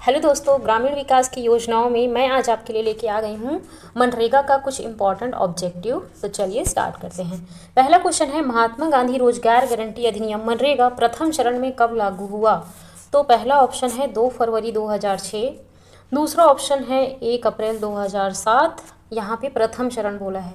Hello दोस्तों, ग्रामीण विकास की योजनाओं में मैं आज आपके लिए लेके आ गई हूँ मनरेगा का कुछ इंपॉर्टेंट ऑब्जेक्टिव। तो चलिए स्टार्ट करते हैं। पहला क्वेश्चन है, महात्मा गांधी रोजगार गारंटी अधिनियम मनरेगा प्रथम चरण में कब लागू हुआ? तो पहला ऑप्शन है 2 फरवरी 2006, दूसरा ऑप्शन है 1 अप्रैल 2007, यहाँ पे प्रथम चरण बोला है।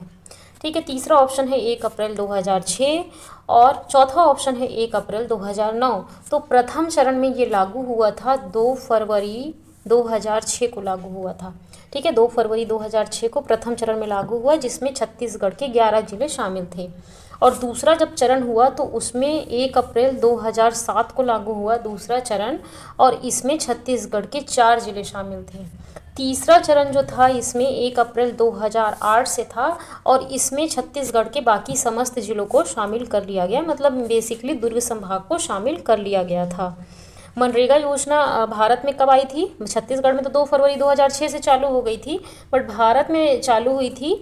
ठीक है, तीसरा ऑप्शन है 1 अप्रैल 2006 और चौथा ऑप्शन है 1 अप्रैल 2009। तो प्रथम चरण में ये लागू हुआ था 2 फरवरी 2006 को लागू हुआ था। ठीक है, 2 फरवरी 2006 को प्रथम चरण में लागू हुआ, जिसमें छत्तीसगढ़ के 11 जिले शामिल थे। और दूसरा जब चरण हुआ तो उसमें 1 अप्रैल 2007 को लागू हुआ दूसरा चरण, और इसमें छत्तीसगढ़ के 4 जिले शामिल थे। तीसरा चरण जो था इसमें 1 अप्रैल 2008 से था, और इसमें छत्तीसगढ़ के बाकी समस्त जिलों को शामिल कर लिया गया, मतलब बेसिकली दुर्ग संभाग को शामिल कर लिया गया था। मनरेगा योजना भारत में कब आई थी? छत्तीसगढ़ में तो 2 फरवरी 2006 से चालू हो गई थी, बट भारत में चालू हुई थी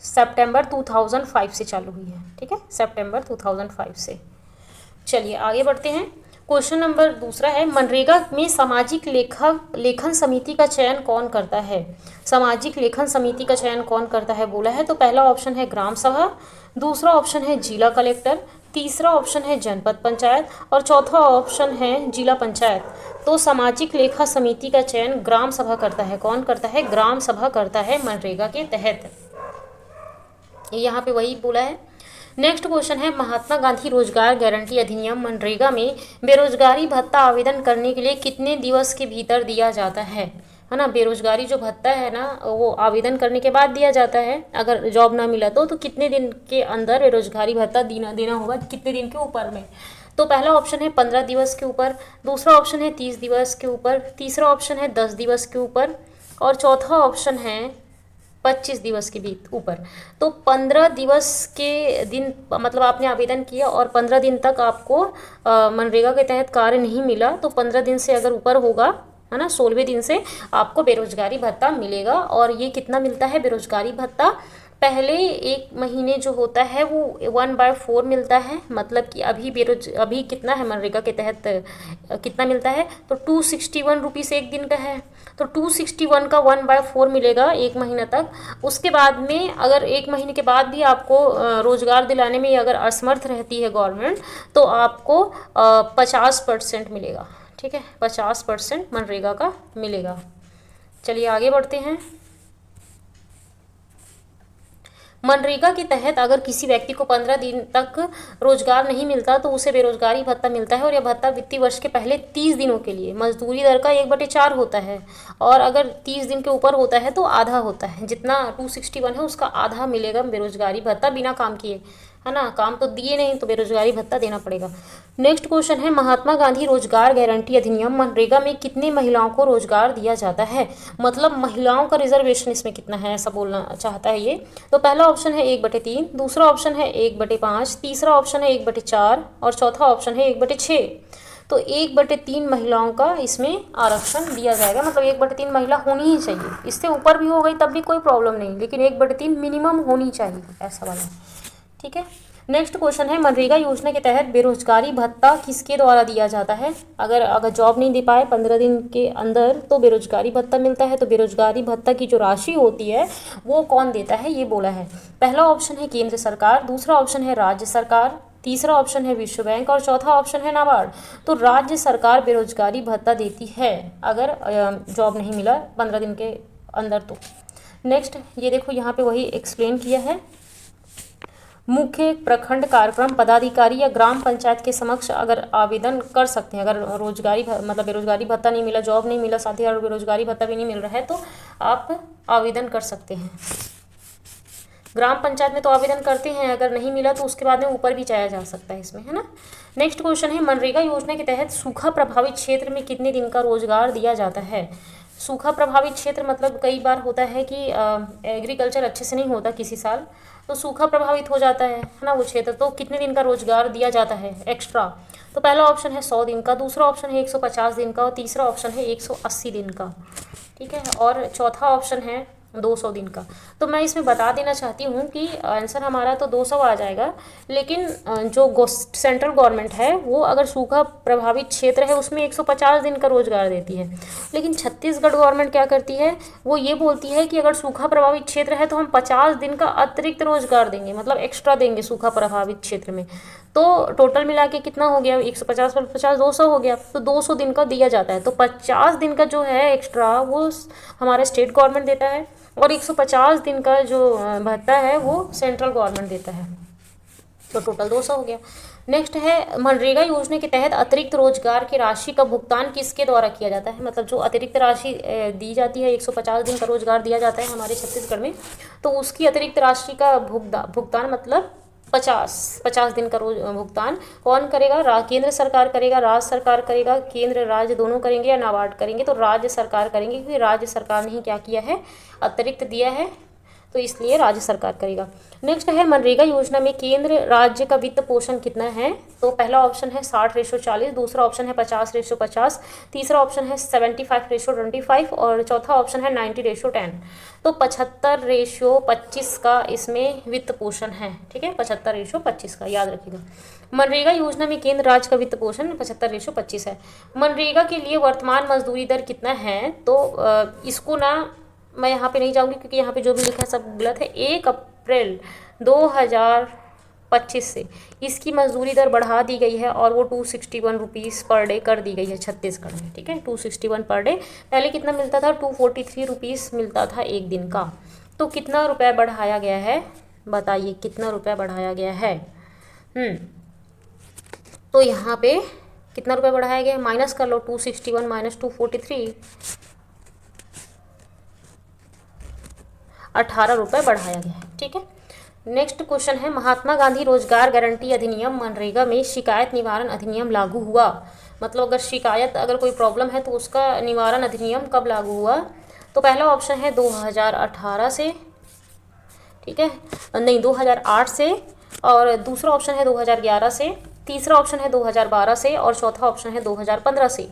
सितंबर 2005 से चालू हुई है। ठीक है, सितंबर 2005 से। चलिए आगे बढ़ते हैं। क्वेश्चन नंबर दूसरा है, मनरेगा में सामाजिक लेखन समिति का चयन कौन करता है? सामाजिक लेखन समिति का चयन कौन करता है बोला है। तो पहला ऑप्शन है ग्राम सभा, दूसरा ऑप्शन है जिला कलेक्टर, तीसरा ऑप्शन है जनपद पंचायत और चौथा ऑप्शन है जिला पंचायत। तो सामाजिक लेखा समिति का चयन ग्राम सभा करता है। कौन करता है? ग्राम सभा करता है मनरेगा के तहत। यहाँ पे वही बोला है। नेक्स्ट क्वेश्चन है, महात्मा गांधी रोजगार गारंटी अधिनियम मनरेगा में बेरोजगारी भत्ता आवेदन करने के लिए कितने दिवस के भीतर दिया जाता है ना? बेरोजगारी जो भत्ता है ना, वो आवेदन करने के बाद दिया जाता है। अगर जॉब ना मिला तो कितने दिन के अंदर बेरोजगारी भत्ता देना होगा, कितने दिन के ऊपर में? तो पहला ऑप्शन है 15 दिवस के ऊपर, दूसरा ऑप्शन है 30 दिवस के ऊपर, तीसरा ऑप्शन है 10 दिवस के ऊपर और चौथा ऑप्शन है 25 दिवस के भी ऊपर। तो 15 दिवस के दिन, मतलब आपने आवेदन किया और 15 दिन तक आपको मनरेगा के तहत कार्य नहीं मिला, तो 15 दिन से अगर ऊपर होगा, है ना, 16वें दिन से आपको बेरोजगारी भत्ता मिलेगा। और ये कितना मिलता है बेरोजगारी भत्ता? पहले 1 महीने जो होता है वो 1/4 मिलता है, मतलब कि अभी कितना है मनरेगा के तहत कितना मिलता है? तो 261 रुपीज़ एक दिन का है। तो 261 का 1/4 मिलेगा 1 महीना तक। उसके बाद में अगर 1 महीने के बाद भी आपको रोजगार दिलाने में अगर असमर्थ रहती है गवर्नमेंट, तो आपको 50% मिलेगा। ठीक है, 50% मनरेगा का मिलेगा। चलिए आगे बढ़ते हैं। मनरेगा के तहत अगर किसी व्यक्ति को 15 दिन तक रोजगार नहीं मिलता तो उसे बेरोजगारी भत्ता मिलता है, और यह भत्ता वित्तीय वर्ष के पहले 30 दिनों के लिए मजदूरी दर का 1/4 होता है, और अगर 30 दिन के ऊपर होता है तो आधा होता है। जितना 261 है उसका आधा मिलेगा बेरोजगारी भत्ता बिना काम किए, है ना, काम तो दिए नहीं तो बेरोजगारी भत्ता देना पड़ेगा। नेक्स्ट क्वेश्चन है, महात्मा गांधी रोजगार गारंटी अधिनियम मनरेगा में कितने महिलाओं को रोजगार दिया जाता है? मतलब महिलाओं का रिजर्वेशन इसमें कितना है, ऐसा बोलना चाहता है ये। तो पहला ऑप्शन है 1/3, दूसरा ऑप्शन है 1/5, तीसरा ऑप्शन है 1/4 और चौथा ऑप्शन है 1/6। तो 1/3 महिलाओं का इसमें आरक्षण दिया जाएगा, मतलब 1/3 महिला होनी ही चाहिए। इससे ऊपर भी हो गई तब भी कोई प्रॉब्लम नहीं, लेकिन 1/3 मिनिमम होनी चाहिए, ऐसा वाला। ठीक है, नेक्स्ट क्वेश्चन है, मनरेगा योजना के तहत बेरोजगारी भत्ता किसके द्वारा दिया जाता है? अगर जॉब नहीं दे पाए 15 दिन के अंदर तो बेरोजगारी भत्ता मिलता है। तो बेरोजगारी भत्ता की जो राशि होती है वो कौन देता है, ये बोला है। पहला ऑप्शन है केंद्र सरकार, दूसरा ऑप्शन है राज्य सरकार, तीसरा ऑप्शन है विश्व बैंक और चौथा ऑप्शन है नाबार्ड। तो राज्य सरकार बेरोजगारी भत्ता देती है अगर जॉब नहीं मिला 15 दिन के अंदर तो। नेक्स्ट ये देखो, यहाँ पे वही एक्सप्लेन किया है। मुख्य प्रखंड कार्यक्रम पदाधिकारी या ग्राम पंचायत के समक्ष अगर आवेदन कर सकते हैं, अगर मतलब बेरोजगारी भत्ता नहीं मिला, जॉब नहीं मिला, साथ ही अगर बेरोजगारी भत्ता भी नहीं मिल रहा है तो आप आवेदन कर सकते हैं। ग्राम पंचायत में तो आवेदन करते हैं, अगर नहीं मिला तो उसके बाद में ऊपर भी जाया जा सकता है इसमें, है ना। नेक्स्ट क्वेश्चन है, मनरेगा योजना के तहत सूखा प्रभावित क्षेत्र में कितने दिन का रोजगार दिया जाता है? सूखा प्रभावित क्षेत्र मतलब कई बार होता है कि एग्रीकल्चर अच्छे से नहीं होता किसी साल, तो सूखा प्रभावित हो जाता है ना वो क्षेत्र, तो कितने दिन का रोजगार दिया जाता है एक्स्ट्रा? तो पहला ऑप्शन है 100 दिन का, दूसरा ऑप्शन है 150 दिन का और तीसरा ऑप्शन है 180 दिन का। ठीक है, और चौथा ऑप्शन है 200 दिन का। तो मैं इसमें बता देना चाहती हूँ कि आंसर हमारा तो 200 आ जाएगा, लेकिन जो सेंट्रल गवर्नमेंट है वो अगर सूखा प्रभावित क्षेत्र है उसमें 150 दिन का रोजगार देती है। लेकिन छत्तीसगढ़ गवर्नमेंट क्या करती है, वो ये बोलती है कि अगर सूखा प्रभावित क्षेत्र है तो हम 50 दिन का अतिरिक्त रोजगार देंगे, मतलब एक्स्ट्रा देंगे सूखा प्रभावित क्षेत्र में। तो टोटल मिला के कितना हो गया, 150 पर 50 200 हो गया, तो 200 दिन का दिया जाता है। तो 50 दिन का जो है एक्स्ट्रा वो हमारा स्टेट गवर्नमेंट देता है, और 150 दिन का जो भत्ता है वो सेंट्रल गवर्नमेंट देता है। तो टोटल 200 हो गया। नेक्स्ट है मनरेगा योजना के तहत अतिरिक्त रोजगार की राशि का भुगतान किसके द्वारा किया जाता है। मतलब जो अतिरिक्त राशि दी जाती है, 150 दिन का रोजगार दिया जाता है हमारे छत्तीसगढ़ में, तो उसकी अतिरिक्त राशि का भुगतान मतलब 50 दिन का रोज भुगतान कौन करेगा, केंद्र सरकार करेगा, राज्य सरकार करेगा, केंद्र राज्य दोनों करेंगे या नाबार्ड करेंगे, तो राज्य सरकार करेंगे, क्योंकि राज्य सरकार ने ही क्या किया है, अतिरिक्त दिया है, तो इसलिए राज्य सरकार करेगा। नेक्स्ट है मनरेगा योजना में केंद्र राज्य का वित्त पोषण कितना है। तो पहला ऑप्शन है 60:40, दूसरा ऑप्शन है 50:50, तीसरा ऑप्शन है 75:25 और चौथा ऑप्शन है 90:10। तो 75:25 का इसमें वित्त पोषण है। ठीक है, 75:25 का याद रखिएगा। मनरेगा योजना में केंद्र राज्य का वित्त पोषण 75:25 है। मनरेगा के लिए वर्तमान मजदूरी दर कितना है, तो इसको ना मैं यहाँ पे नहीं जाऊँगी क्योंकि यहाँ पे जो भी लिखा है सब गलत है। 1 अप्रैल 2025 से इसकी मजदूरी दर बढ़ा दी गई है और वो 261 रुपीज़ पर डे कर दी गई है छत्तीसगढ़ में। ठीक है, 261 पर डे। पहले कितना मिलता था, 243 रुपीज़ मिलता था एक दिन का। तो कितना रुपया बढ़ाया गया है, बताइए कितना रुपया बढ़ाया गया है। तो यहाँ पे कितना रुपया बढ़ाया गया है, माइनस कर लो, 261 माइनस 243, 18 रुपये बढ़ाया गया है। ठीक है, नेक्स्ट क्वेश्चन है महात्मा गांधी रोजगार गारंटी अधिनियम मनरेगा में शिकायत निवारण अधिनियम लागू हुआ। मतलब अगर शिकायत, अगर कोई प्रॉब्लम है तो उसका निवारण अधिनियम कब लागू हुआ। तो पहला ऑप्शन है 2018 से, ठीक है, नहीं 2008 से, और दूसरा ऑप्शन है 2011 से, तीसरा ऑप्शन है 2012 से और चौथा ऑप्शन है 2015 से।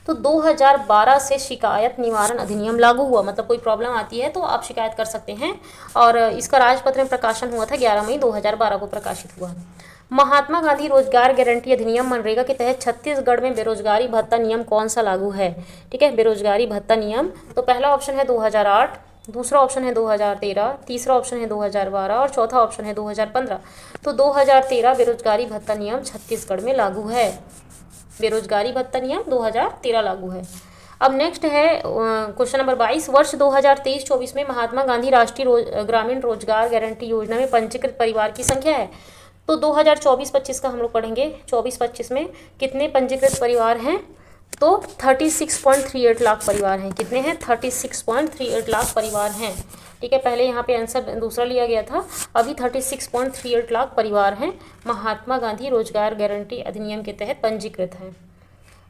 तो 2012 से शिकायत निवारण अधिनियम लागू हुआ, मतलब कोई प्रॉब्लम आती है तो आप शिकायत कर सकते हैं, और इसका राजपत्र में प्रकाशन हुआ था 11 मई 2012 को प्रकाशित हुआ। महात्मा गांधी रोजगार गारंटी अधिनियम मनरेगा के तहत छत्तीसगढ़ में बेरोजगारी भत्ता नियम कौन सा लागू है। ठीक है, बेरोजगारी भत्ता नियम। तो पहला ऑप्शन है 2008, दूसरा ऑप्शन है 2013, तीसरा ऑप्शन है 2012 और चौथा ऑप्शन है 2015। तो 2013 बेरोजगारी भत्ता नियम छत्तीसगढ़ में लागू है। बेरोजगारी भत्ता नियम 2013 लागू है। अब नेक्स्ट है क्वेश्चन नंबर 22, वर्ष 2023-24 में महात्मा गांधी राष्ट्रीय ग्रामीण रोजगार गारंटी योजना में पंजीकृत परिवार की संख्या है। तो 2024-25 का हम लोग पढ़ेंगे। 24-25 में कितने पंजीकृत परिवार हैं, तो 36.38 लाख परिवार हैं। कितने हैं, 36.38 लाख परिवार हैं। ठीक है, पहले यहाँ पे आंसर दूसरा लिया गया था, अभी 36.38 लाख परिवार हैं महात्मा गांधी रोजगार गारंटी अधिनियम के तहत पंजीकृत हैं।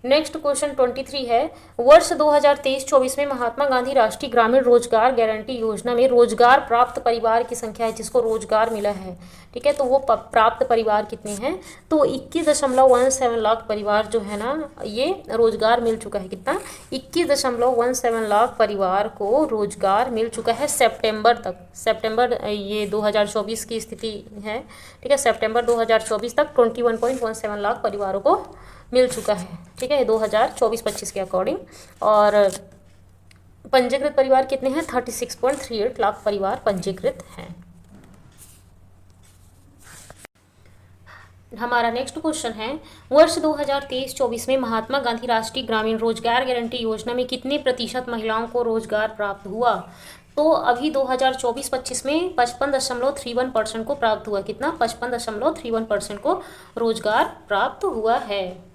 नेक्स्ट क्वेश्चन 23 है, वर्ष 2023-24 में महात्मा गांधी राष्ट्रीय ग्रामीण रोजगार गारंटी योजना में रोजगार प्राप्त परिवार की संख्या है, जिसको रोजगार मिला है। ठीक है, तो वो प्राप्त परिवार कितने हैं, तो 21.17 लाख परिवार जो है ना, ये रोजगार मिल चुका है। कितना, 21.17 लाख परिवार को रोजगार मिल चुका है सितंबर तक। सितंबर ये 2024 की स्थिति है। ठीक है, सितंबर 2024 तक 21.17 लाख परिवारों को मिल चुका है। ठीक है, 2024-25 के अकॉर्डिंग। और पंजीकृत परिवार कितने हैं, 36.38 लाख परिवार पंजीकृत हैं। हमारा नेक्स्ट क्वेश्चन है, वर्ष 2023-24 में महात्मा गांधी राष्ट्रीय ग्रामीण रोजगार गारंटी योजना में कितने प्रतिशत महिलाओं को रोजगार प्राप्त हुआ। तो अभी 2024-25 में 55.31% को प्राप्त हुआ। कितना, 55.31% को रोजगार प्राप्त हुआ है।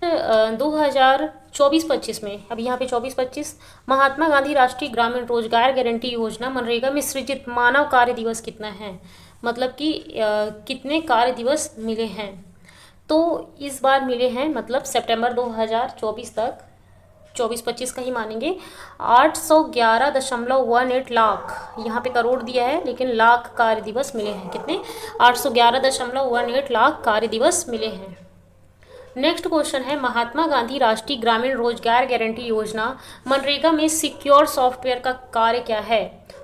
2024-25 में, अब यहाँ पे 24-25, महात्मा गांधी राष्ट्रीय ग्रामीण रोजगार गारंटी योजना मनरेगा में सृजित मानव कार्य दिवस कितना है, मतलब कि कितने कार्य दिवस मिले हैं। तो इस बार मिले हैं, मतलब सितंबर 2024 तक, 24-25 का ही मानेंगे, 811.18 लाख, यहाँ पे करोड़ दिया है लेकिन लाख कार्य दिवस मिले हैं। कितने, 811.18 लाख कार्य दिवस मिले हैं। नेक्स्ट क्वेश्चन है महात्मा गांधी राष्ट्रीय ग्रामीण रोजगार गारंटी योजना मनरेगा में सिक्योर सॉफ्टवेयर का कार्य क्या है।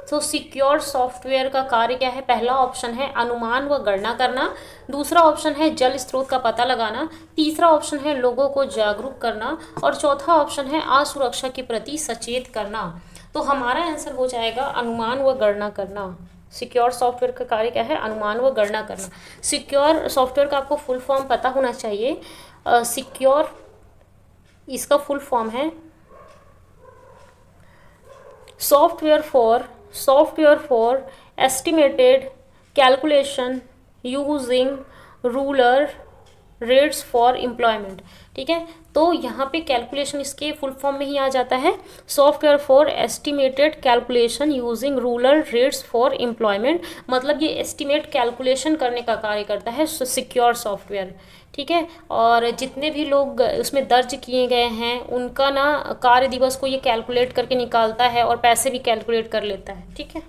तो सिक्योर सॉफ्टवेयर का कार्य क्या है। पहला ऑप्शन है अनुमान व गणना करना, दूसरा ऑप्शन है जल स्रोत का पता लगाना, तीसरा ऑप्शन है लोगों को जागरूक करना और चौथा ऑप्शन है असुरक्षा के प्रति सचेत करना। तो हमारा आंसर हो जाएगा अनुमान व गणना करना। सिक्योर सॉफ्टवेयर का कार्य क्या है, अनुमान व गणना करना। सिक्योर सॉफ्टवेयर का आपको फुल फॉर्म पता होना चाहिए। सिक्योर इसका फुल फॉर्म है software for estimated calculation using rural rates for employment. ठीक है, तो यहाँ पे कैलकुलेशन इसके फुल फॉर्म में ही आ जाता है, software for estimated calculation using rural rates for employment. मतलब ये एस्टिमेट कैलकुलेशन करने का कार्य करता है सिक्योर सॉफ्टवेयर। ठीक है, और जितने भी लोग उसमें दर्ज किए गए हैं उनका ना कार्य दिवस को ये कैलकुलेट करके निकालता है और पैसे भी कैलकुलेट कर लेता है। ठीक है,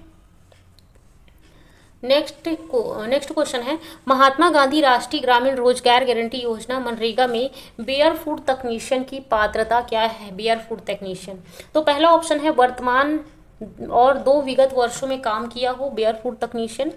नेक्स्ट क्वेश्चन है महात्मा गांधी राष्ट्रीय ग्रामीण रोजगार गारंटी योजना मनरेगा में बेयर फूड तकनीशियन की पात्रता क्या है। बेयर फूड तकनीशियन, तो पहला ऑप्शन है वर्तमान और 2 विगत वर्षों में काम किया हो बेयर फूड तकनीशियन,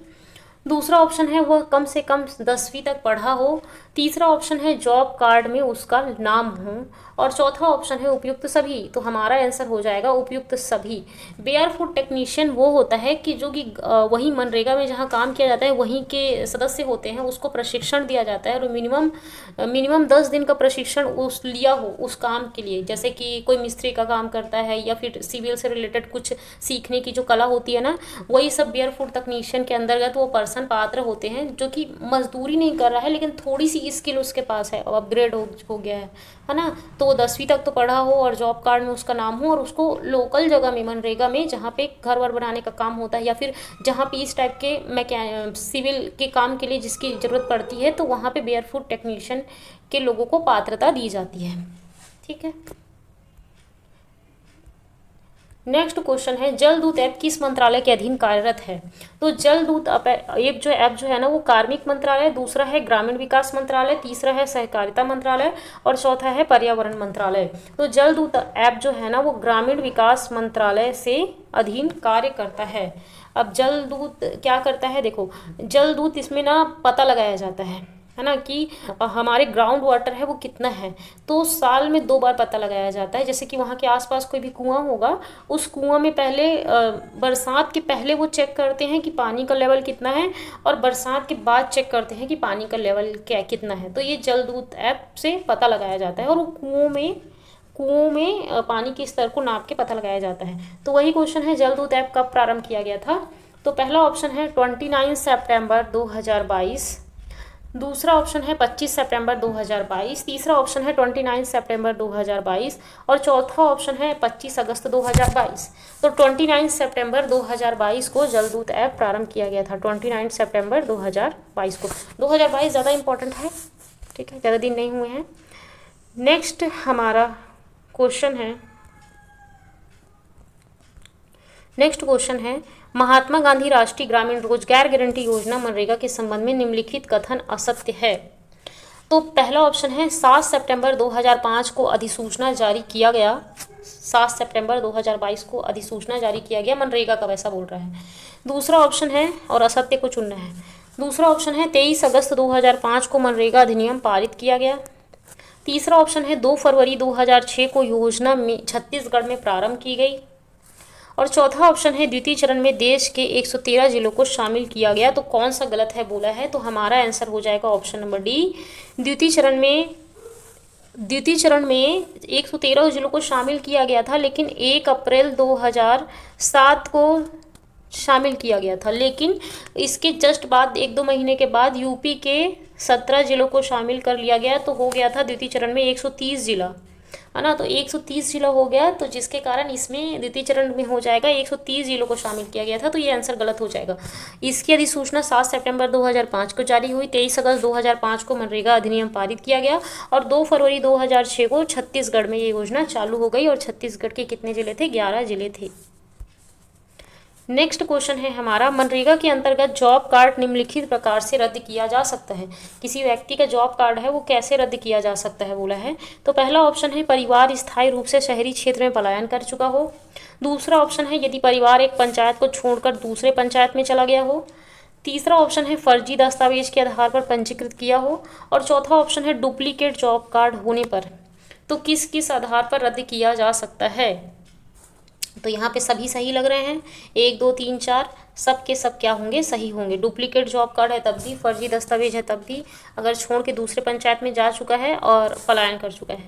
दूसरा ऑप्शन है वह कम से कम 10वीं तक पढ़ा हो, तीसरा ऑप्शन है जॉब कार्ड में उसका नाम हो और चौथा ऑप्शन है उपयुक्त सभी। तो हमारा आंसर हो जाएगा उपयुक्त सभी। बेयर फूड टेक्नीशियन वो होता है कि जो कि वही मनरेगा में जहाँ काम किया जाता है वहीं के सदस्य होते हैं, उसको प्रशिक्षण दिया जाता है और मिनिमम 10 दिन का प्रशिक्षण उस लिया हो उस काम के लिए। जैसे कि कोई मिस्त्री का काम करता है या फिर सिविल से रिलेटेड कुछ सीखने की जो कला होती है ना, वही सब बेयर फूड टेक्नीशियन के अंतर्गत वो पर्सन पात्र होते हैं जो कि मजदूरी नहीं कर रहा है लेकिन थोड़ी सी स्किल उसके पास है, अपग्रेड हो गया है ना। तो वो 10वीं तक तो पढ़ा हो और जॉब कार्ड में उसका नाम हो और उसको लोकल जगह में मनरेगा में जहाँ पे घर वर बनाने का काम होता है या फिर जहाँ पे इस टाइप के सिविल के काम के लिए जिसकी ज़रूरत पड़ती है तो वहाँ पे बेयर फूड टेक्नीशियन के लोगों को पात्रता दी जाती है। ठीक है, नेक्स्ट क्वेश्चन है जल दूत ऐप किस मंत्रालय के अधीन कार्यरत है। तो जल दूत ऐप जो है ना वो कार्मिक मंत्रालय, दूसरा है ग्रामीण विकास मंत्रालय, तीसरा है सहकारिता मंत्रालय और चौथा है पर्यावरण मंत्रालय। तो जल दूत ऐप जो है ना वो ग्रामीण विकास मंत्रालय से अधीन कार्य करता है। अब जल दूत क्या करता है, देखो जल दूत इसमें ना पता लगाया जाता है ना कि हमारे ग्राउंड वाटर है वो कितना है, तो साल में 2 बार पता लगाया जाता है। जैसे कि वहाँ के आसपास कोई भी कुआं होगा, उस कुआं में पहले बरसात के पहले वो चेक करते हैं कि पानी का लेवल कितना है और बरसात के बाद चेक करते हैं कि पानी का लेवल कितना है। तो ये जल दूत ऐप से पता लगाया जाता है और वो कुओं में पानी के स्तर को नाप के पता लगाया जाता है। तो वही क्वेश्चन है जल दूत ऐप कब प्रारंभ किया गया था। तो पहला ऑप्शन है 29 सितंबर 2022, दूसरा ऑप्शन है 25 सितंबर 2022, तीसरा ऑप्शन है 29 सितंबर 2022 और चौथा ऑप्शन है 25 अगस्त 2022। तो 29 सितंबर 2022 को जल दूत ऐप प्रारंभ किया गया था। 29 सितंबर 2022 को, 2022 ज़्यादा इंपॉर्टेंट है। ठीक है, ज़्यादा दिन नहीं हुए हैं। नेक्स्ट हमारा क्वेश्चन है महात्मा गांधी राष्ट्रीय ग्रामीण रोजगार गारंटी योजना मनरेगा के संबंध में निम्नलिखित कथन असत्य है। तो पहला ऑप्शन है 7 सितंबर 2005 को अधिसूचना जारी किया गया, 7 सितंबर 2022 को अधिसूचना जारी किया गया मनरेगा का, वैसा बोल रहा है। दूसरा ऑप्शन है, और असत्य को चुनना है, दूसरा ऑप्शन है 23 अगस्त 2005 को मनरेगा अधिनियम पारित किया गया। तीसरा ऑप्शन है 2 फरवरी 2006 को योजना में छत्तीसगढ़ में प्रारंभ की गई और चौथा ऑप्शन है द्वितीय चरण में देश के 113 जिलों को शामिल किया गया। तो कौन सा गलत है बोला है, तो हमारा आंसर हो जाएगा ऑप्शन नंबर डी। द्वितीय चरण में 113 जिलों को शामिल किया गया था लेकिन 1 अप्रैल 2007 को शामिल किया गया था, लेकिन इसके जस्ट बाद 1-2 महीने के बाद यूपी के 17 जिलों को शामिल कर लिया गया, तो हो गया था द्वितीय चरण में 130 जिला, है ना। तो 130 जिला हो गया, तो जिसके कारण इसमें द्वितीय चरण में हो जाएगा 130 जिलों को शामिल किया गया था, तो ये आंसर गलत हो जाएगा। इसकी अधिसूचना 7 सितंबर 2005 को जारी हुई, 23 अगस्त 2005 को मनरेगा अधिनियम पारित किया गया और 2 फरवरी 2006 को छत्तीसगढ़ में ये योजना चालू हो गई और छत्तीसगढ़ के कितने जिले थे, 11 जिले थे। नेक्स्ट क्वेश्चन है हमारा, मनरेगा के अंतर्गत जॉब कार्ड निम्नलिखित प्रकार से रद्द किया जा सकता है। किसी व्यक्ति का जॉब कार्ड है वो कैसे रद्द किया जा सकता है बोला है। तो पहला ऑप्शन है परिवार स्थायी रूप से शहरी क्षेत्र में पलायन कर चुका हो। दूसरा ऑप्शन है यदि परिवार एक पंचायत को छोड़कर दूसरे पंचायत में चला गया हो। तीसरा ऑप्शन है फर्जी दस्तावेज के आधार पर पंजीकृत किया हो। और चौथा ऑप्शन है डुप्लीकेट जॉब कार्ड होने पर। तो किस किस आधार पर रद्द किया जा सकता है। तो यहाँ पे सभी सही लग रहे हैं, 1 2 3 4 सब के सब क्या होंगे, सही होंगे। डुप्लीकेट जॉब कार्ड है तब भी, फर्जी दस्तावेज है तब भी, अगर छोड़ के दूसरे पंचायत में जा चुका है और पलायन कर चुका है।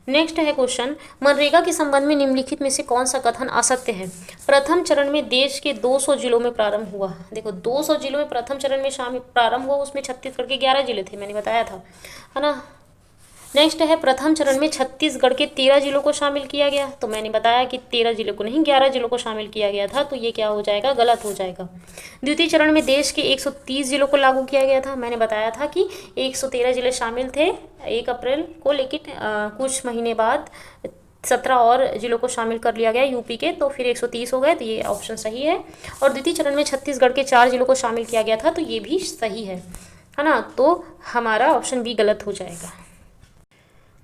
नेक्स्ट है क्वेश्चन, मनरेगा के संबंध में निम्नलिखित में से कौन सा कथन असत्य है। प्रथम चरण में देश के 200 जिलों में प्रारंभ हुआ। देखो 200 जिलों में प्रथम चरण में शामिल प्रारंभ हुआ, उसमें छत्तीसगढ़ के 11 जिले थे, मैंने बताया था, है ना। नेक्स्ट है प्रथम चरण में छत्तीसगढ़ के 13 जिलों को शामिल किया गया। तो मैंने बताया कि 13 जिलों को नहीं 11 जिलों को शामिल किया गया था, तो ये क्या हो जाएगा, गलत हो जाएगा। द्वितीय चरण में देश के 130 जिलों को लागू किया गया था। मैंने बताया था कि 113 जिले शामिल थे 1 अप्रैल को, लेकिन कुछ महीने बाद 17 और जिलों को शामिल कर लिया गया यूपी के, तो फिर 130 हो गए, तो ये ऑप्शन सही है। और द्वितीय चरण में छत्तीसगढ़ के 4 जिलों को शामिल किया गया था, तो ये भी सही है ना। तो हमारा ऑप्शन बी गलत हो जाएगा।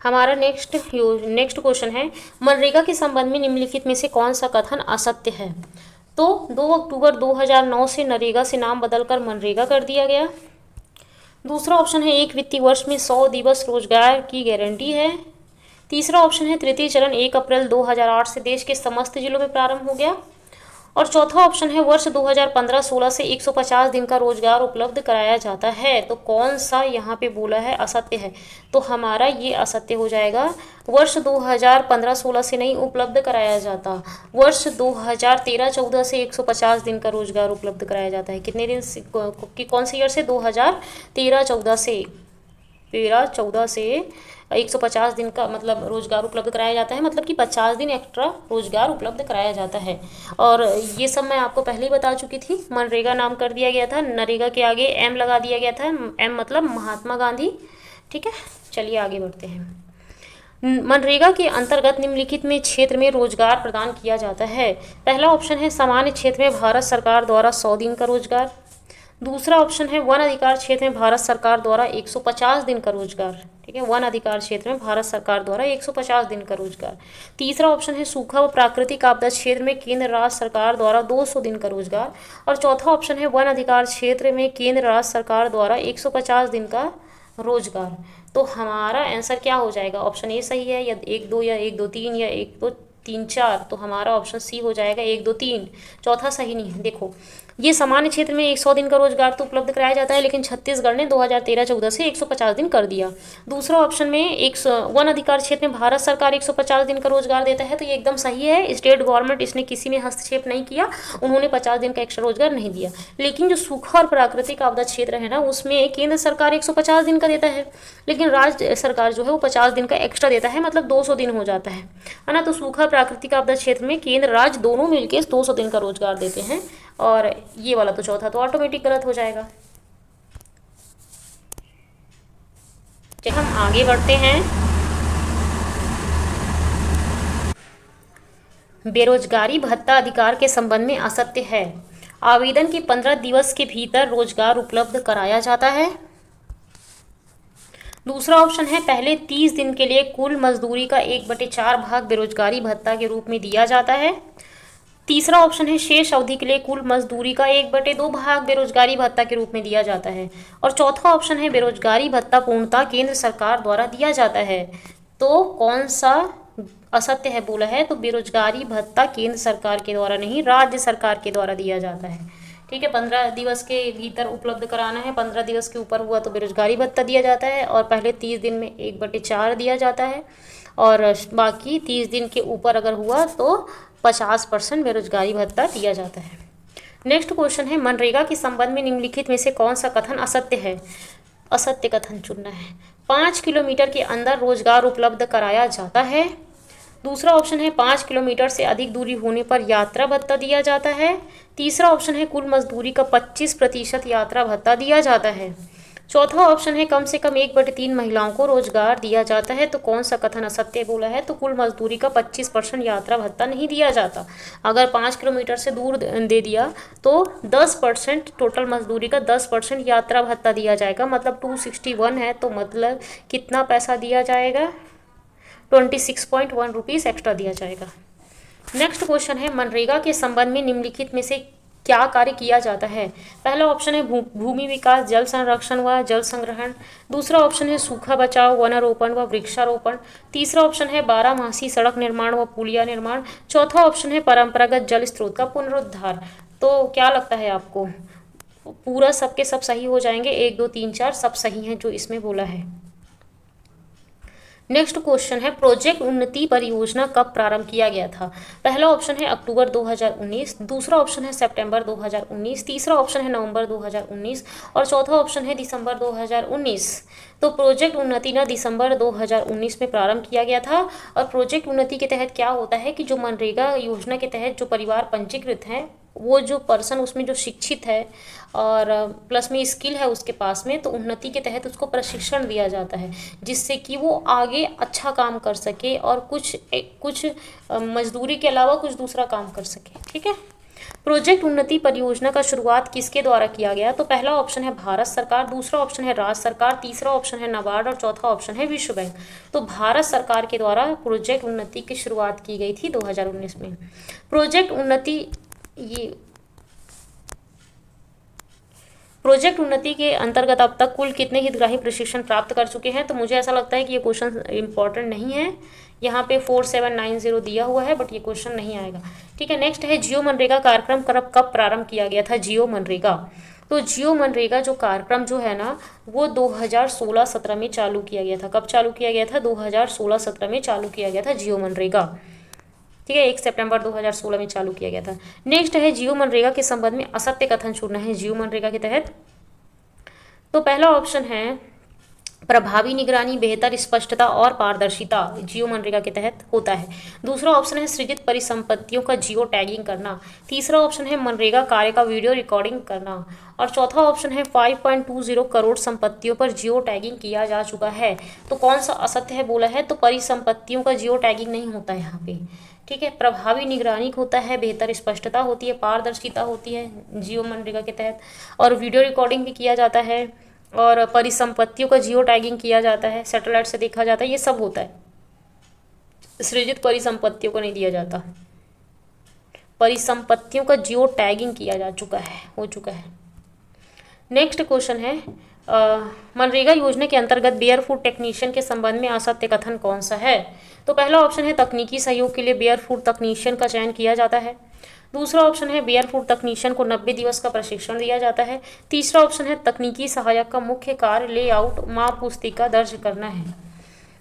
हमारा नेक्स्ट क्वेश्चन है, मनरेगा के संबंध में निम्नलिखित में से कौन सा कथन असत्य है। तो 2 अक्टूबर 2009 से नरेगा से नाम बदलकर मनरेगा कर दिया गया। दूसरा ऑप्शन है एक वित्तीय वर्ष में 100 दिवस रोजगार की गारंटी है। तीसरा ऑप्शन है तृतीय चरण 1 अप्रैल 2008 से देश के समस्त जिलों में प्रारंभ हो गया। और चौथा ऑप्शन है वर्ष 2015-16 से 150 दिन का रोजगार उपलब्ध कराया जाता है। तो कौन सा यहाँ पे बोला है असत्य है। तो हमारा ये असत्य हो जाएगा, वर्ष 2015-16 से नहीं उपलब्ध कराया जाता, वर्ष 2013-14 से 150 दिन का रोजगार उपलब्ध कराया जाता है। कितने दिन से, कौन से ईयर से, 2013-14 से 13-14 से 150 दिन का मतलब रोजगार उपलब्ध कराया जाता है, मतलब कि 50 दिन एक्स्ट्रा रोजगार उपलब्ध कराया जाता है। और ये सब मैं आपको पहले ही बता चुकी थी। मनरेगा नाम कर दिया गया था, नरेगा के आगे एम लगा दिया गया था, एम मतलब महात्मा गांधी। ठीक है, चलिए आगे बढ़ते हैं। मनरेगा के अंतर्गत निम्नलिखित में क्षेत्र में रोजगार प्रदान किया जाता है। पहला ऑप्शन है सामान्य क्षेत्र में भारत सरकार द्वारा 100 दिन का रोजगार। दूसरा ऑप्शन है वन अधिकार क्षेत्र में भारत सरकार द्वारा 150 दिन का रोजगार। ठीक है, वन अधिकार क्षेत्र में भारत सरकार द्वारा 150 दिन का रोजगार। तीसरा ऑप्शन है सूखा व प्राकृतिक आपदा क्षेत्र में केंद्र राज्य सरकार द्वारा 200 दिन का रोजगार। और चौथा ऑप्शन है वन अधिकार क्षेत्र में केंद्र राज्य सरकार द्वारा 150 दिन का रोजगार। तो हमारा आंसर क्या हो जाएगा, ऑप्शन ए सही है, या 1 2 या 1 2 3 या 1 2 3 4। तो हमारा ऑप्शन सी हो जाएगा 1 2 3, चौथा सही नहीं है। देखो ये सामान्य क्षेत्र में 100 दिन का रोजगार तो उपलब्ध कराया जाता है, लेकिन छत्तीसगढ़ ने 2013-14 से 150 दिन कर दिया। दूसरा ऑप्शन में वन अधिकार क्षेत्र में भारत सरकार 150 दिन का रोजगार देता है, तो ये एकदम सही है। स्टेट गवर्नमेंट इसने किसी में हस्तक्षेप नहीं किया, उन्होंने 50 दिन का एक्स्ट्रा रोजगार नहीं दिया। लेकिन जो सूखा और प्राकृतिक आपदा क्षेत्र है ना, उसमें केंद्र सरकार 150 दिन का देता है, लेकिन राज्य सरकार जो है वो 50 दिन का एक्स्ट्रा देता है, मतलब 200 दिन हो जाता है ना। तो सूखा प्राकृतिक आपदा क्षेत्र में केंद्र राज्य दोनों मिलकर 200 दिन का रोजगार देते हैं। और ये वाला तो चौथा तो ऑटोमेटिक गलत हो जाएगा। चलिए हम आगे बढ़ते हैं। बेरोजगारी भत्ता अधिकार के संबंध में असत्य है। आवेदन के 15 दिवस के भीतर रोजगार उपलब्ध कराया जाता है। दूसरा ऑप्शन है पहले 30 दिन के लिए कुल मजदूरी का 1/4 भाग बेरोजगारी भत्ता के रूप में दिया जाता है। तीसरा ऑप्शन है शेष अवधि के लिए कुल मजदूरी का 1/2 भाग बेरोजगारी भत्ता के रूप में दिया जाता है। और चौथा ऑप्शन है बेरोजगारी भत्ता पूर्णतः केंद्र सरकार द्वारा दिया जाता है। तो कौन सा असत्य है बोला है, तो बेरोजगारी भत्ता केंद्र सरकार के द्वारा नहीं, राज्य सरकार के द्वारा दिया जाता है। ठीक है, 15 दिवस के भीतर उपलब्ध कराना है, 15 दिवस के ऊपर हुआ तो बेरोजगारी भत्ता दिया जाता है, और पहले 30 दिन में 1/4 दिया जाता है, और बाकी 30 दिन के ऊपर अगर हुआ तो 50% बेरोजगारी भत्ता दिया जाता है। नेक्स्ट क्वेश्चन है मनरेगा के संबंध में निम्नलिखित में से कौन सा कथन असत्य है। असत्य कथन चुनना है। 5 किलोमीटर के अंदर रोजगार उपलब्ध कराया जाता है। दूसरा ऑप्शन है 5 किलोमीटर से अधिक दूरी होने पर यात्रा भत्ता दिया जाता है। तीसरा ऑप्शन है कुल मजदूरी का 25% यात्रा भत्ता दिया जाता है। चौथा ऑप्शन है कम से कम 1/3 महिलाओं को रोजगार दिया जाता है। तो कौन सा कथन असत्य बोला है? तो कुल मजदूरी का 25% यात्रा भत्ता नहीं दिया जाता। अगर 5 किलोमीटर से दूर दे दिया तो 10%, टोटल मजदूरी का 10% यात्रा भत्ता दिया जाएगा। मतलब 261 है तो मतलब कितना पैसा दिया जाएगा? 26.1 रुपीज़ एक्स्ट्रा दिया जाएगा। नेक्स्ट क्वेश्चन है मनरेगा के संबंध में निम्नलिखित में से क्या कार्य किया जाता है? पहला ऑप्शन है भूमि विकास, जल संरक्षण व जल संग्रहण। दूसरा ऑप्शन है सूखा बचाव, वनारोपण व वृक्षारोपण। तीसरा ऑप्शन है बारहमासी सड़क निर्माण व पुलिया निर्माण। चौथा ऑप्शन है परंपरागत जल स्रोत का पुनरुद्धार। तो क्या लगता है आपको? पूरा सबके सब सही हो जाएंगे, 1 2 3 4 सब सही हैं जो इसमें बोला है। नेक्स्ट क्वेश्चन है प्रोजेक्ट उन्नति परियोजना कब प्रारंभ किया गया था? पहला ऑप्शन है अक्टूबर 2019, दूसरा ऑप्शन है सितंबर 2019, तीसरा ऑप्शन है नवंबर 2019 और चौथा ऑप्शन है दिसंबर 2019। तो प्रोजेक्ट उन्नति ना दिसंबर 2019 में प्रारंभ किया गया था। और प्रोजेक्ट उन्नति के तहत क्या होता है कि जो मनरेगा योजना के तहत जो परिवार पंजीकृत हैं, वो जो पर्सन उसमें जो शिक्षित है और प्लस में स्किल है उसके पास में, तो उन्नति के तहत उसको प्रशिक्षण दिया जाता है जिससे कि वो आगे अच्छा काम कर सके और कुछ मजदूरी के अलावा कुछ दूसरा काम कर सके। ठीक है। प्रोजेक्ट उन्नति परियोजना का शुरुआत किसके द्वारा किया गया? तो पहला ऑप्शन है भारत सरकार, दूसरा ऑप्शन है राज्य सरकार, तीसरा ऑप्शन है नाबार्ड और चौथा ऑप्शन है विश्व बैंक। तो भारत सरकार के द्वारा प्रोजेक्ट उन्नति की शुरुआत की गई थी 2019 में। प्रोजेक्ट उन्नति के अंतर्गत अब तक कुल कितने हितग्राही प्रशिक्षण प्राप्त कर चुके हैं? तो मुझे ऐसा लगता है कि ये क्वेश्चन इंपॉर्टेंट नहीं है। यहाँ पे 4790 दिया हुआ है बट ये क्वेश्चन नहीं आएगा। ठीक है। नेक्स्ट है जियो मनरेगा कार्यक्रम कब प्रारंभ किया गया था? जियो मनरेगा, तो जियो मनरेगा जो कार्यक्रम जो है ना वो 2016-17 में चालू किया गया था। कब चालू किया गया था? 2016-17 में चालू किया गया था जियो मनरेगा। ठीक है। 1 सितंबर 2016 में चालू किया गया था। नेक्स्ट है जियो मनरेगा के संबंध में असत्य कथन चुनना है जियो मनरेगा के तहत। तो पहला ऑप्शन है प्रभावी निगरानी, बेहतर स्पष्टता और पारदर्शिता जियो मनरेगा के तहत होता है। दूसरा ऑप्शन है सृजित परिसंपत्तियों का जियो टैगिंग करना। तीसरा ऑप्शन है मनरेगा कार्य का वीडियो रिकॉर्डिंग करना और चौथा ऑप्शन है 5.20 करोड़ संपत्तियों पर जियो टैगिंग किया जा चुका है। तो कौन सा असत्य है बोला है? तो परिसंपत्तियों का जियो टैगिंग नहीं होता है यहाँ पे। ठीक है। प्रभावी निगरानी होता है, बेहतर स्पष्टता होती है, पारदर्शिता होती है जियो मनरेगा के तहत और वीडियो रिकॉर्डिंग भी किया जाता है और परिसंपत्तियों का जियो टैगिंग किया जाता है, सैटेलाइट से देखा जाता है, ये सब होता है। सृजित परिसंपत्तियों को नहीं दिया जाता। परिसंपत्तियों का जियो टैगिंग किया जा चुका है, हो चुका है। नेक्स्ट क्वेश्चन है मनरेगा योजना के अंतर्गत बेयरफुट टेक्नीशियन के संबंध में असत्य कथन कौन सा है? तो पहला ऑप्शन है तकनीकी सहयोग के लिए बेयरफुट तकनीशियन का चयन किया जाता है। दूसरा ऑप्शन है बेयरफुट तकनीशियन को 90 दिवस का प्रशिक्षण दिया जाता है। तीसरा ऑप्शन है तकनीकी सहायक का मुख्य कार्य लेआउट माप पुस्तिका दर्ज करना है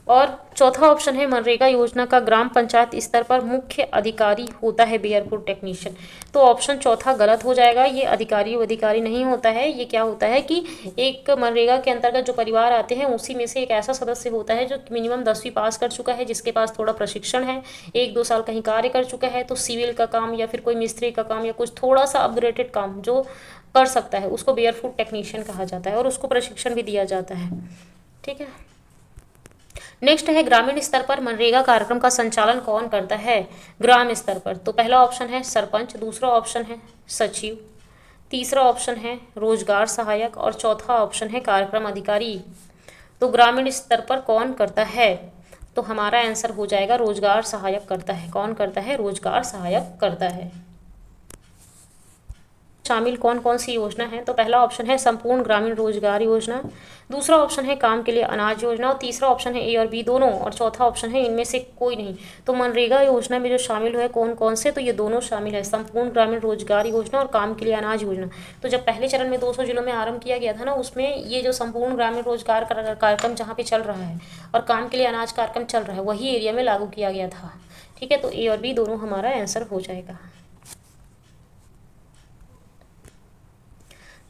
और चौथा ऑप्शन है मनरेगा योजना का ग्राम पंचायत स्तर पर मुख्य अधिकारी होता है बेयरफुट टेक्नीशियन। तो ऑप्शन चौथा गलत हो जाएगा। ये अधिकारी नहीं होता है। ये क्या होता है कि एक मनरेगा के अंतर्गत जो परिवार आते हैं उसी में से एक ऐसा सदस्य होता है जो मिनिमम 10वीं पास कर चुका है, जिसके पास थोड़ा प्रशिक्षण है, 1-2 साल कहीं कार्य कर चुका है, तो सिविल का काम या फिर कोई मिस्त्री का काम या कुछ थोड़ा सा अपग्रेडेड काम जो कर सकता है उसको बेयरफुट टेक्नीशियन कहा जाता है और उसको प्रशिक्षण भी दिया जाता है। ठीक है। नेक्स्ट है ग्रामीण स्तर पर मनरेगा कार्यक्रम का संचालन कौन करता है? ग्राम स्तर पर। तो पहला ऑप्शन है सरपंच, दूसरा ऑप्शन है सचिव, तीसरा ऑप्शन है रोजगार सहायक और चौथा ऑप्शन है कार्यक्रम अधिकारी। तो ग्रामीण स्तर पर कौन करता है? तो हमारा आंसर हो जाएगा रोजगार सहायक करता है। कौन करता है? रोजगार सहायक करता है। शामिल कौन कौन सी योजना है? तो पहला ऑप्शन है संपूर्ण ग्रामीण रोजगार योजना, दूसरा ऑप्शन है काम के लिए अनाज योजना और तीसरा ऑप्शन है ए और बी दोनों और चौथा ऑप्शन है इनमें से कोई नहीं। तो मनरेगा योजना में जो शामिल हुए कौन कौन से? तो ये दोनों शामिल है, संपूर्ण ग्रामीण रोजगार योजना और काम के लिए अनाज योजना। तो जब पहले चरण में 200 जिलों में आरंभ किया गया था ना, उसमें ये जो संपूर्ण ग्रामीण रोजगार कार्यक्रम जहाँ पे चल रहा है और काम के लिए अनाज कार्यक्रम चल रहा है वही एरिया में लागू किया गया था। ठीक है। तो ए और बी दोनों हमारा आंसर हो जाएगा।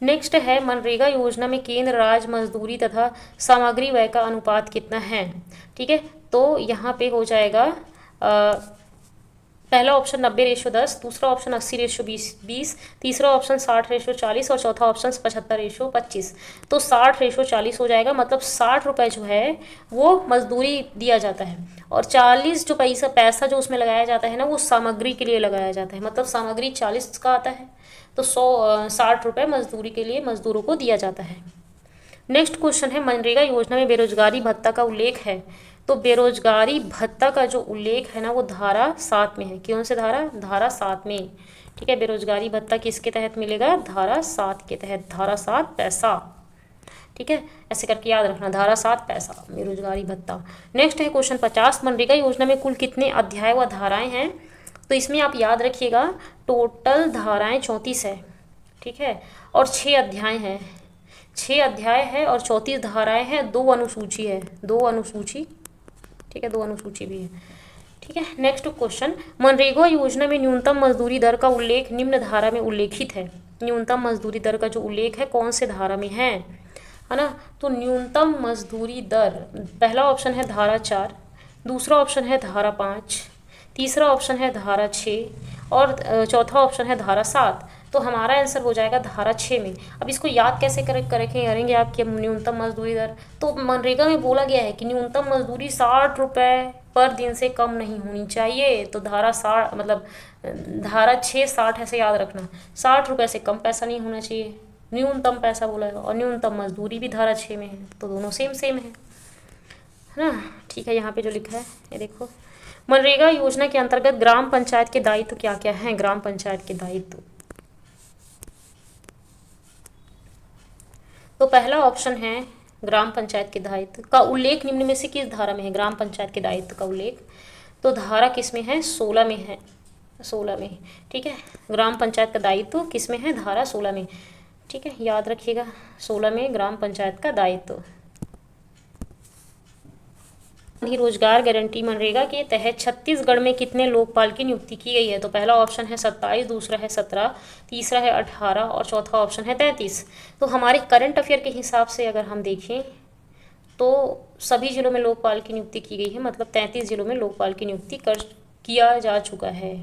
नेक्स्ट है मनरेगा योजना में केंद्र राज्य मजदूरी तथा सामग्री व्यय का अनुपात कितना है? ठीक है। तो यहाँ पे हो जाएगा पहला ऑप्शन 90:10, दूसरा ऑप्शन 80:20, तीसरा ऑप्शन 60:40 और चौथा ऑप्शन 75:25। तो 60:40 हो जाएगा, मतलब 60 रुपये जो है वो मजदूरी दिया जाता है और 40 जो पैसा जो उसमें लगाया जाता है ना, वो सामग्री के लिए लगाया जाता है, मतलब सामग्री 40 का आता है, तो 60 रुपये मजदूरी के लिए मजदूरों को दिया जाता है। नेक्स्ट क्वेश्चन है, मनरेगा योजना में बेरोजगारी भत्ता का उल्लेख है। तो बेरोजगारी भत्ता का जो उल्लेख है ना, वो धारा 7 में है। कौन से धारा 7 में, ठीक है। बेरोजगारी भत्ता किसके तहत मिलेगा? धारा 7 के तहत, धारा 7 पैसा, ठीक है। ऐसे करके याद रखना, धारा 7 पैसा बेरोजगारी भत्ता। नेक्स्ट है क्वेश्चन 50, मनरेगा योजना में कुल कितने अध्याय व धाराएं हैं? तो इसमें आप याद रखिएगा, टोटल धाराएं 34 है, ठीक है, और 6 अध्याय हैं। 6 अध्याय है और 34 धाराएं हैं, 2 अनुसूची है, 2 अनुसूची, ठीक है, 2 अनुसूची भी है, ठीक है। नेक्स्ट क्वेश्चन, मनरेगा योजना में न्यूनतम मजदूरी दर का उल्लेख निम्न धारा में उल्लेखित है। न्यूनतम मजदूरी दर का जो उल्लेख है कौन से धारा में है ना? तो न्यूनतम मजदूरी दर, पहला ऑप्शन है धारा 4, दूसरा ऑप्शन है धारा 5, तीसरा ऑप्शन है धारा 6 और चौथा ऑप्शन है धारा 7। तो हमारा आंसर हो जाएगा धारा 6 में। अब इसको याद कैसे करेंगे आप कि न्यूनतम मजदूरी दर, तो मनरेगा में बोला गया है कि न्यूनतम मजदूरी 60 रुपये पर दिन से कम नहीं होनी चाहिए। तो धारा 60 मतलब धारा 6 60 ऐसे याद रखना, 60 रुपये से कम पैसा नहीं होना चाहिए, न्यूनतम पैसा बोला है, और न्यूनतम मजदूरी भी धारा 6 में है, तो दोनों सेम है ना, ठीक है। यहाँ पे जो लिखा है ये देखो, मनरेगा योजना के अंतर्गत ग्राम पंचायत के दायित्व क्या क्या हैं? ग्राम पंचायत के दायित्व, तो पहला ऑप्शन है ग्राम पंचायत के दायित्व का उल्लेख निम्न में से किस धारा में है? ग्राम पंचायत के दायित्व का उल्लेख तो धारा किस में है? 16 में है, 16 में, ठीक है। ग्राम पंचायत का दायित्व किस में है? धारा 16 में, ठीक है, याद रखिएगा, 16 में ग्राम पंचायत का दायित्व। रोजगार गारंटी मनरेगा के तहत छत्तीसगढ़ में कितने लोकपाल की नियुक्ति की गई है? तो पहला ऑप्शन है 27, दूसरा है 17, तीसरा है 18 और चौथा ऑप्शन है 33। तो हमारे करंट अफेयर के हिसाब से अगर हम देखें तो सभी जिलों में लोकपाल की नियुक्ति की गई है, मतलब 33 जिलों में लोकपाल की नियुक्ति किया जा चुका है।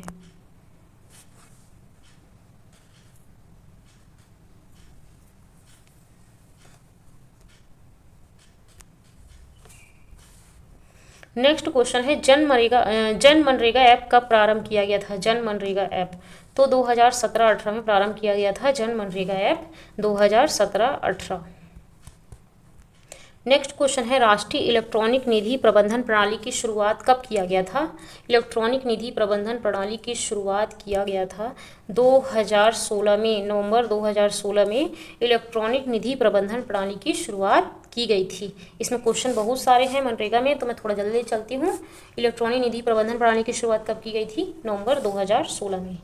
नेक्स्ट क्वेश्चन है, जन मनरेगा ऐप कब प्रारंभ किया गया था? जन मनरेगा ऐप तो 2017-18 में प्रारंभ किया गया था, जन मनरेगा ऐप 2017-18। नेक्स्ट क्वेश्चन है, राष्ट्रीय इलेक्ट्रॉनिक निधि प्रबंधन प्रणाली की शुरुआत कब किया गया था? इलेक्ट्रॉनिक निधि प्रबंधन प्रणाली की शुरुआत किया गया था 2016 में, नवंबर 2016 में इलेक्ट्रॉनिक निधि प्रबंधन प्रणाली की शुरुआत की गई थी। इसमें क्वेश्चन बहुत सारे हैं मनरेगा में, तो मैं थोड़ा जल्दी चलती हूँ। इलेक्ट्रॉनिक निधि प्रबंधन प्रणाली की शुरुआत कब की गई थी? नवंबर 2016 में।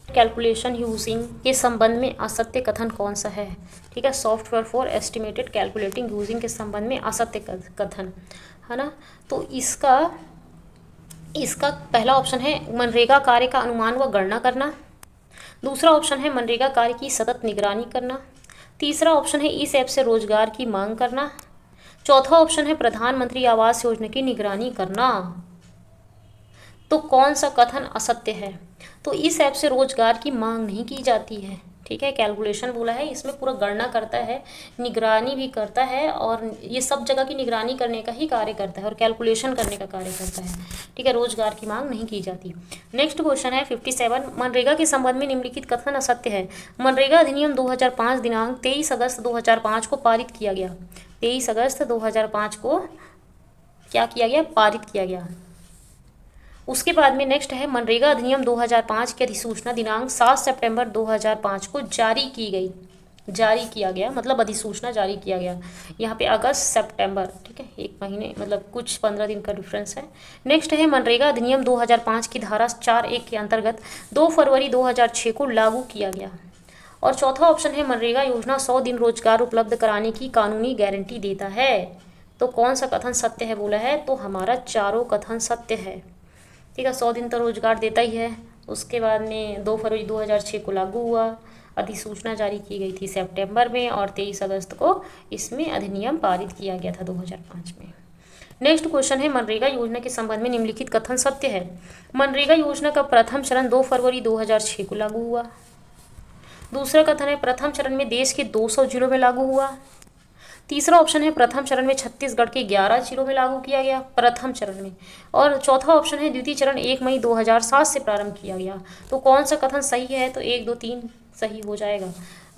कैलकुलेशन यूजिंग के संबंध में असत्य कथन कौन सा है? ठीक है, software for estimated calculating using के संबंध में असत्य कथन है ना। तो इसका पहला ऑप्शन है मनरेगा कार्य का अनुमान व गणना करना, दूसरा ऑप्शन है मनरेगा कार्य की सतत निगरानी करना, तीसरा ऑप्शन है इस ऐप से रोजगार की मांग करना, चौथा ऑप्शन है प्रधानमंत्री आवास योजना की निगरानी करना। तो कौन सा कथन असत्य है? तो इस ऐप से रोजगार की मांग नहीं की जाती है, ठीक है। कैलकुलेशन बोला है, इसमें पूरा गणना करता है, निगरानी भी करता है, और ये सब जगह की निगरानी करने का ही कार्य करता है और कैलकुलेशन करने का कार्य करता है, ठीक है। रोजगार की मांग नहीं की जाती। नेक्स्ट क्वेश्चन है 57, मनरेगा के संबंध में निम्नलिखित कथन असत्य है। मनरेगा अधिनियम 2005 दिनांक 23 अगस्त 2005 को पारित किया गया। 23 अगस्त 2005 को क्या किया गया? पारित किया गया। उसके बाद में नेक्स्ट है मनरेगा अधिनियम 2005 की अधिसूचना दिनांक 7 सितंबर 2005 को जारी किया गया, मतलब अधिसूचना जारी किया गया। यहाँ पे अगस्त सितंबर, ठीक है, एक महीने मतलब कुछ 15 दिन का डिफरेंस है। नेक्स्ट है मनरेगा अधिनियम 2005 की धारा 4(1) के अंतर्गत 2 फरवरी 2006 को लागू किया गया। और चौथा ऑप्शन है मनरेगा योजना 100 दिन रोजगार उपलब्ध कराने की कानूनी गारंटी देता है। तो कौन सा कथन सत्य है बोला है? तो हमारा चारों कथन सत्य है, ठीक है। 100 दिन तो रोजगार देता ही है। उसके बाद में 2 फरवरी 2006 को लागू हुआ, अधिसूचना जारी की गई थी सितंबर में, और 23 अगस्त को इसमें अधिनियम पारित किया गया था 2005 में। नेक्स्ट क्वेश्चन है मनरेगा योजना के संबंध में निम्नलिखित कथन सत्य है। मनरेगा योजना का प्रथम चरण 2 फरवरी 2006 को लागू हुआ। दूसरा कथन है प्रथम चरण में देश के 200 जिलों में लागू हुआ। तीसरा ऑप्शन है प्रथम चरण में छत्तीसगढ़ के 11 जिलों में लागू किया गया प्रथम चरण में। और चौथा ऑप्शन है द्वितीय चरण 1 मई 2007 से प्रारंभ किया गया। तो कौन सा कथन सही है? तो 1, 2, 3 सही हो जाएगा।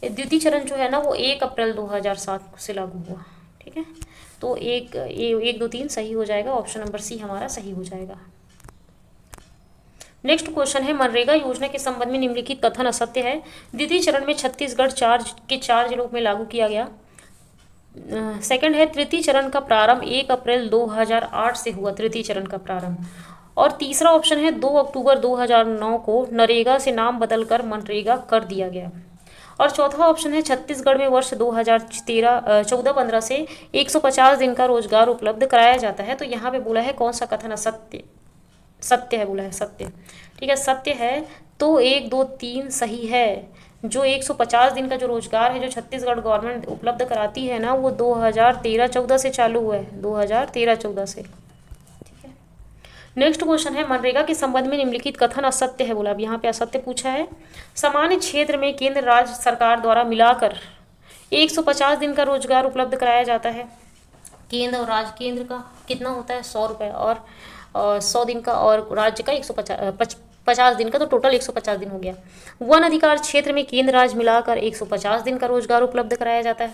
द्वितीय चरण जो है ना वो 1 अप्रैल 2007 से लागू हुआ। ठीक है, तो 1, 2, 3 सही हो जाएगा। ऑप्शन नंबर सी हमारा सही हो जाएगा। नेक्स्ट क्वेश्चन है मनरेगा योजना के संबंध में निम्नलिखित कथन असत्य है। द्वितीय चरण में छत्तीसगढ़ 4 जिलों में लागू किया गया। सेकंड है तृतीय चरण का प्रारंभ 1 अप्रैल 2008 से हुआ, तृतीय चरण का प्रारंभ। और तीसरा ऑप्शन है 2 अक्टूबर 2009 को नरेगा से नाम बदलकर मनरेगा कर दिया गया। और चौथा ऑप्शन है छत्तीसगढ़ में वर्ष 2014-15 से 150 दिन का रोजगार उपलब्ध कराया जाता है। तो यहाँ पे बोला है कौन सा कथन असत्य सत्य है, बोला है सत्य। ठीक है, सत्य है तो 1, 2, 3 सही है। जो 150 दिन का जो रोजगार है जो छत्तीसगढ़ गवर्नमेंट उपलब्ध कराती है ना वो 2013-14 से चालू हुआ है, 2013-14 से। ठीक है, नेक्स्ट क्वेश्चन है मनरेगा के संबंध में निम्नलिखित कथन असत्य है बोला। अब यहाँ पे असत्य पूछा है। सामान्य क्षेत्र में केंद्र राज्य सरकार द्वारा मिलाकर 150 दिन का रोजगार उपलब्ध कराया जाता है। केंद्र और राज्य, केंद्र का कितना होता है 100 रुपये और 100 दिन का, और राज्य का 150 दिन का, तो टोटल 150 दिन हो गया। वन अधिकार क्षेत्र में केंद्र राज्य मिलाकर 150 दिन का रोजगार उपलब्ध कराया जाता है।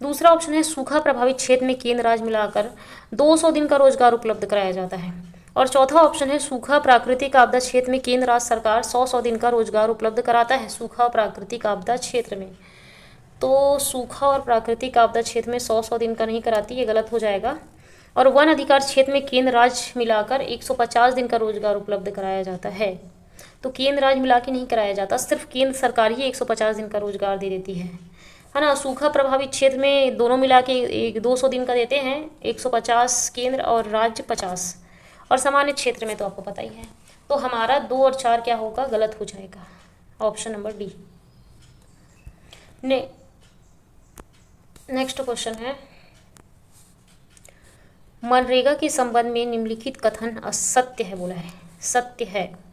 दूसरा ऑप्शन है सूखा प्रभावित क्षेत्र में केंद्र राज्य मिलाकर 200 दिन का रोजगार उपलब्ध कराया जाता है। और चौथा ऑप्शन है सूखा प्राकृतिक आपदा क्षेत्र में केंद्र राज्य सरकार 100 दिन का रोजगार उपलब्ध कराता है। सूखा प्राकृतिक आपदा क्षेत्र में, तो सूखा और प्राकृतिक आपदा क्षेत्र में 100 दिन का नहीं कराती, ये गलत हो जाएगा। और वन अधिकार क्षेत्र में केंद्र राज्य मिलाकर 150 दिन का रोजगार उपलब्ध कराया जाता है। तो केंद्र राज्य मिला के नहीं कराया जाता, सिर्फ केंद्र सरकार ही 150 दिन का रोजगार दे देती है ना। सूखा प्रभावित क्षेत्र में दोनों मिला के 200 दिन का देते हैं, 150 केंद्र और राज्य 50। और सामान्य क्षेत्र में तो आपको पता ही है। तो हमारा 2 और 4 क्या होगा? गलत हो जाएगा। Option number D. Next question है मनरेगा के संबंध में निम्नलिखित कथन असत्य है बोला है। सत्य है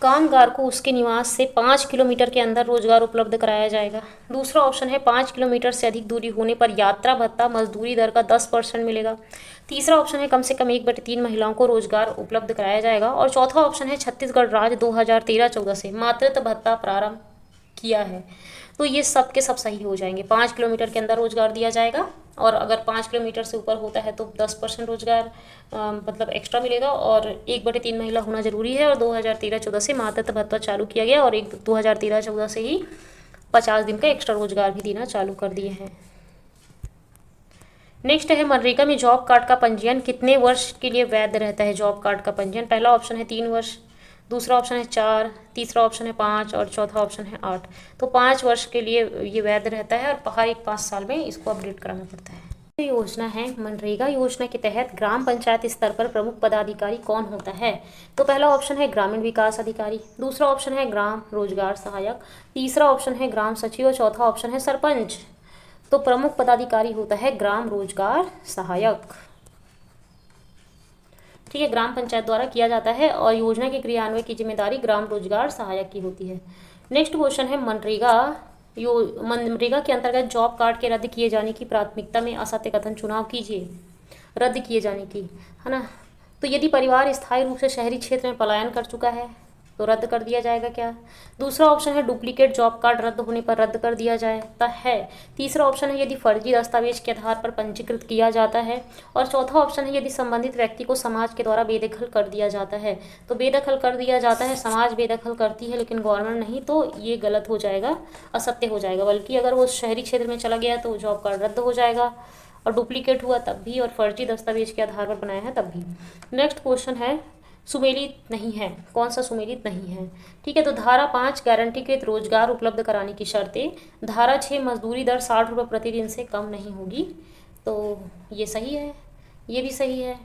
कामगार को उसके निवास से 5 किलोमीटर के अंदर रोजगार उपलब्ध कराया जाएगा। दूसरा ऑप्शन है 5 किलोमीटर से अधिक दूरी होने पर यात्रा भत्ता मजदूरी दर का 10% मिलेगा। तीसरा ऑप्शन है कम से कम 1/3 महिलाओं को रोजगार उपलब्ध कराया जाएगा। और चौथा ऑप्शन है छत्तीसगढ़ राज्य 2013-14 से मातृत्व भत्ता प्रारंभ किया है। तो ये सब के सब सही हो जाएंगे। 5 किलोमीटर के अंदर रोजगार दिया जाएगा, और अगर 5 किलोमीटर से ऊपर होता है तो 10% रोजगार मतलब एक्स्ट्रा मिलेगा, और 1/3 महिला होना जरूरी है। और 2013-14 से मातृत्व भत्ता चालू किया गया, और 2013-14 से ही 50 दिन का एक्स्ट्रा रोजगार भी देना चालू कर दिए हैं। नेक्स्ट है मनरेगा में जॉब कार्ड का पंजीयन कितने वर्ष के लिए वैध रहता है? जॉब कार्ड का पंजीयन, पहला ऑप्शन है 3 वर्ष, दूसरा ऑप्शन है 4, तीसरा ऑप्शन है 5 और चौथा ऑप्शन है 8। तो 5 वर्ष के लिए ये वैध रहता है, और हर एक 5 साल में इसको अपडेट कराना पड़ता है। योजना है मनरेगा योजना के तहत ग्राम पंचायत स्तर पर प्रमुख पदाधिकारी कौन होता है? तो पहला ऑप्शन है ग्रामीण विकास अधिकारी, दूसरा ऑप्शन है ग्राम रोजगार सहायक, तीसरा ऑप्शन है ग्राम सचिव और चौथा ऑप्शन है सरपंच। तो प्रमुख पदाधिकारी होता है ग्राम रोजगार सहायक। ठीक है, ग्राम पंचायत द्वारा किया जाता है, और योजना के क्रियान्वयन की जिम्मेदारी ग्राम रोजगार सहायक की होती है। नेक्स्ट क्वेश्चन है मनरेगा के अंतर्गत जॉब कार्ड के रद्द किए जाने की प्राथमिकता में असत्य कथन चुनाव कीजिए। रद्द किए जाने की, है ना। तो यदि परिवार स्थायी रूप से शहरी क्षेत्र में पलायन कर चुका है तो रद्द कर दिया जाएगा क्या? दूसरा ऑप्शन है डुप्लीकेट जॉब कार्ड रद्द होने पर रद्द कर दिया जाता है। तीसरा ऑप्शन है यदि फर्जी दस्तावेज के आधार पर पंजीकृत किया जाता है। और चौथा ऑप्शन है यदि संबंधित व्यक्ति को समाज के द्वारा बेदखल कर दिया जाता है। तो बेदखल कर दिया जाता है, समाज बेदखल करती है लेकिन गवर्नमेंट नहीं, तो ये गलत हो जाएगा, असत्य हो जाएगा। बल्कि अगर वो शहरी क्षेत्र में चला गया तो जॉब कार्ड रद्द हो जाएगा, और डुप्लीकेट हुआ तब भी, और फर्जी दस्तावेज के आधार पर बनाया है तब भी। नेक्स्ट क्वेश्चन है सुमेलित नहीं है, कौन सा सुमेलित नहीं है? ठीक है, तो धारा 5 गारंटीकृत रोजगार उपलब्ध कराने की शर्तें, धारा 6 मजदूरी दर 60 रुपये प्रतिदिन से कम नहीं होगी। तो ये सही है, ये भी सही है।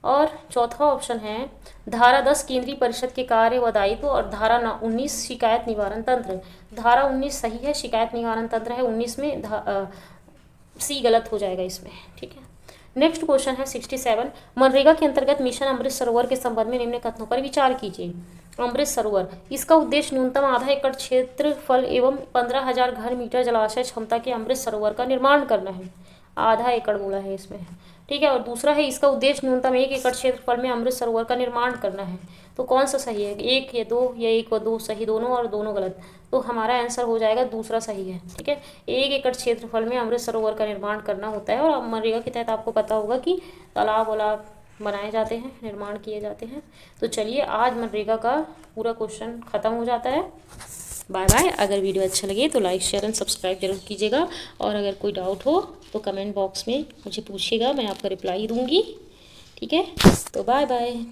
और चौथा ऑप्शन है धारा 10 केंद्रीय परिषद के कार्य व दायित्व, और धारा 19 शिकायत निवारण तंत्र। धारा 19 सही है, शिकायत निवारण तंत्र है 19 में। सी गलत हो जाएगा इसमें, ठीक है। नेक्स्ट क्वेश्चन है 67, मनरेगा के अंतर्गत मिशन अमृत सरोवर के संबंध में निम्न कथनों पर विचार कीजिए। अमृत सरोवर, इसका उद्देश्य न्यूनतम आधा एकड़ क्षेत्रफल एवं 15,000 घन मीटर जलाशय क्षमता के अमृत सरोवर का निर्माण करना है। आधा एकड़ बोला है इसमें, ठीक है। और दूसरा है इसका उद्देश्य न्यूनतम 1 एकड़ क्षेत्रफल में अमृत सरोवर का निर्माण करना है। तो कौन सा सही है, 1 या 2 या 1 व 2 सही दोनों और दोनों गलत। तो हमारा आंसर हो जाएगा दूसरा सही है, ठीक है। 1 एकड़ क्षेत्रफल में अमृत सरोवर का निर्माण करना होता है। और मनरेगा के तहत आपको पता होगा कि तालाब वालाब बनाए जाते हैं, निर्माण किए जाते हैं। तो चलिए आज मनरेगा का पूरा क्वेश्चन खत्म हो जाता है। Bye bye. अगर वीडियो अच्छा लगे तो लाइक शेयर एंड सब्सक्राइब जरूर कीजिएगा। और अगर कोई डाउट हो तो कमेंट बॉक्स में मुझे पूछिएगा, मैं आपका रिप्लाई दूंगी, ठीक है। तो बाय बाय।